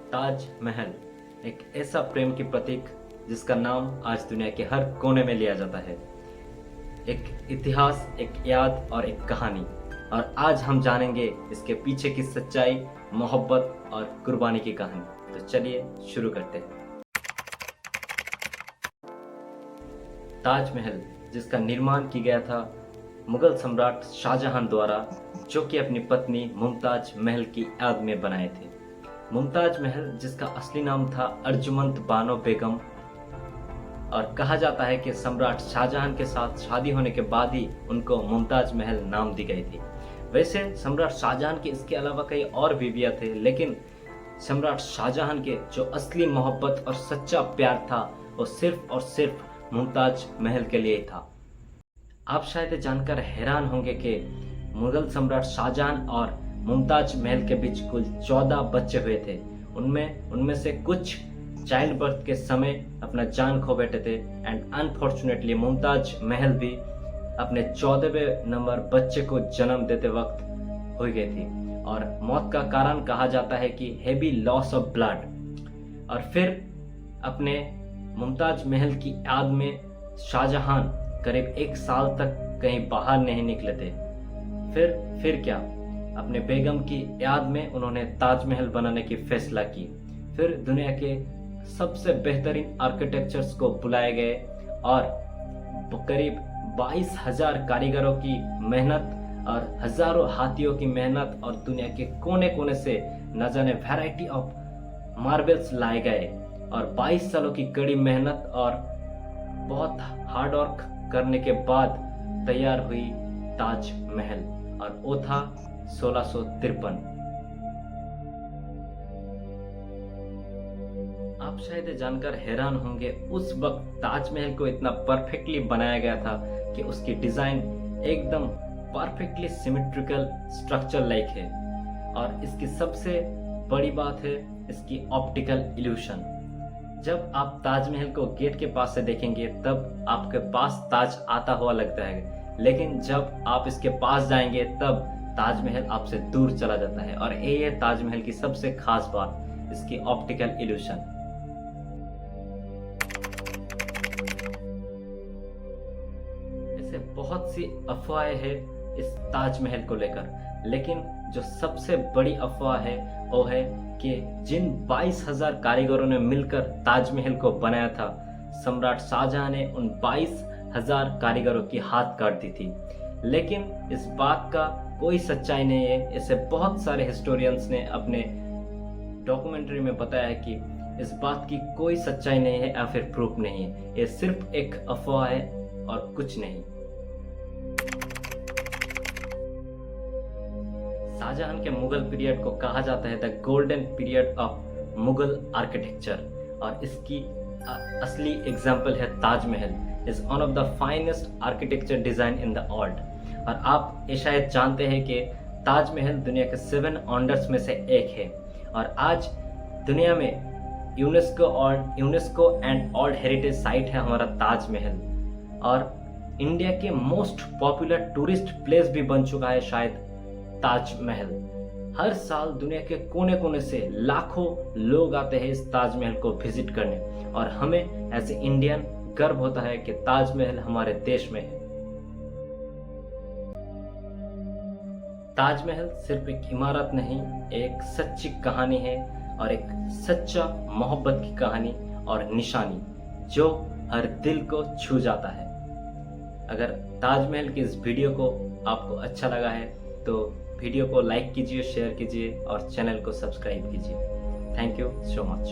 ताज महल एक ऐसा प्रेम की प्रतीक जिसका नाम आज दुनिया के हर कोने में लिया जाता है। एक इतिहास, एक याद और एक कहानी। और आज हम जानेंगे इसके पीछे की सच्चाई, मोहब्बत और कुर्बानी की कहानी। तो चलिए शुरू करते हैं। ताजमहल जिसका निर्माण किया गया था मुगल सम्राट शाहजहां द्वारा, जो कि अपनी पत्नी मुमताज महल की याद में बनाए थे। मुमताज महल जिसका असली नाम था अर्जुमंद बानो बेगम, और कहा जाता है कि सम्राट शाहजहां के साथ शादी होने के बाद ही उनको मुमताज महल नाम दी गई थी। वैसे सम्राट शाहजहां के इसके अलावा कई और बीवियां थे, लेकिन सम्राट शाहजहां के जो असली मोहब्बत और सच्चा प्यार था वो सिर्फ और सिर्फ मुमताज महल के लिए था। आप शायद जानकर हैरान होंगे कि मुगल सम्राट शाहजहां और मुमताज महल के बीच कुल 14 बच्चे हुए थे। उनमें से कुछ चाइल्ड बर्थ के समय अपना जान खो बैठे थे, एंड अनफॉर्चुनेटली मुमताज महल भी अपने 14वें नंबर बच्चे को जन्म देते वक्त हो गई थी, और मौत का कारण कहा जाता है कि हेवी लॉस ऑफ ब्लड। और फिर अपने मुमताज महल की याद में शाहजहां करीब 1 साल तक कहीं बाहर नहीं निकले थे। फिर क्या, अपने बेगम की याद में उन्होंने ताजमहल बनाने की फैसला की। फिर दुनिया के सबसे बेहतरीन आर्किटेक्चर्स को बुलाए गए और करीब 22,000 कारीगरों की मेहनत और हजारों हाथियों की मेहनत और दुनिया के कोने कोने से न जाने वैरायटी ऑफ मार्बल्स लाए गए, और 22 सालों की कड़ी मेहनत और बहुत हार्ड वर्क करने के बाद तैयार हुई ताजमहल, और वो था 1653। आप शायद जानकर हैरान होंगे, उस वक्त ताजमहल को इतना परफेक्टली बनाया गया था कि उसकी डिजाइन एकदम परफेक्टली सिमेट्रिकल स्ट्रक्चर लाइक है। और इसकी सबसे बड़ी बात है इसकी ऑप्टिकल इल्यूशन। जब आप ताजमहल को गेट के पास से देखेंगे तब आपके पास ताज आता हुआ लगता है, लेकिन जब आप इसके पास जाएंगे तब ताजमहल आपसे दूर चला जाता है। और ये है ताजमहल की सबसे खास बात, इसकी ऑप्टिकल इल्यूशन। ऐसे बहुत सी अफवाहें हैं इस ताजमहल को लेकर, लेकिन जो सबसे बड़ी अफवाह है वो है कि जिन 22,000 कारीगरों ने मिलकर ताजमहल को बनाया था, सम्राट शाहजहां ने उन 22,000 कारीगरों की हाथ काट दी थी। लेकिन इस बात का कोई सच्चाई नहीं है। इसे बहुत सारे हिस्टोरियंस ने अपने डॉक्यूमेंट्री में बताया है कि इस बात की कोई सच्चाई नहीं है या फिर प्रूफ नहीं है। ये सिर्फ एक अफवाह है और कुछ नहीं। शाहजहां के मुगल पीरियड को कहा जाता है the golden period of Mughal architecture, और इसकी असली एग्जाम्पल है Taj Mahal is one of the finest architecture design in the world. और आप ये शायद जानते हैं कि ताजमहल दुनिया के 7 वंडर्स में से एक है, और आज दुनिया में UNESCO and world heritage site है हमारा ताजमहल, और इंडिया के मोस्ट पॉपुलर टूरिस्ट प्लेस भी बन चुका है शायद ताजमहल। हर साल दुनिया के कोने कोने से लाखों लोग आते हैं इस ताजमहल को विजिट करने, और हमें एज ए इंडियन गर्व होता है कि ताजमहल हमारे देश में है। ताजमहल सिर्फ एक इमारत नहीं, एक सच्ची कहानी है, और एक सच्चा मोहब्बत की कहानी और निशानी जो हर दिल को छू जाता है। अगर ताजमहल की इस वीडियो को आपको अच्छा लगा है तो वीडियो को लाइक कीजिए, शेयर कीजिए और चैनल को सब्सक्राइब कीजिए। Thank you so much.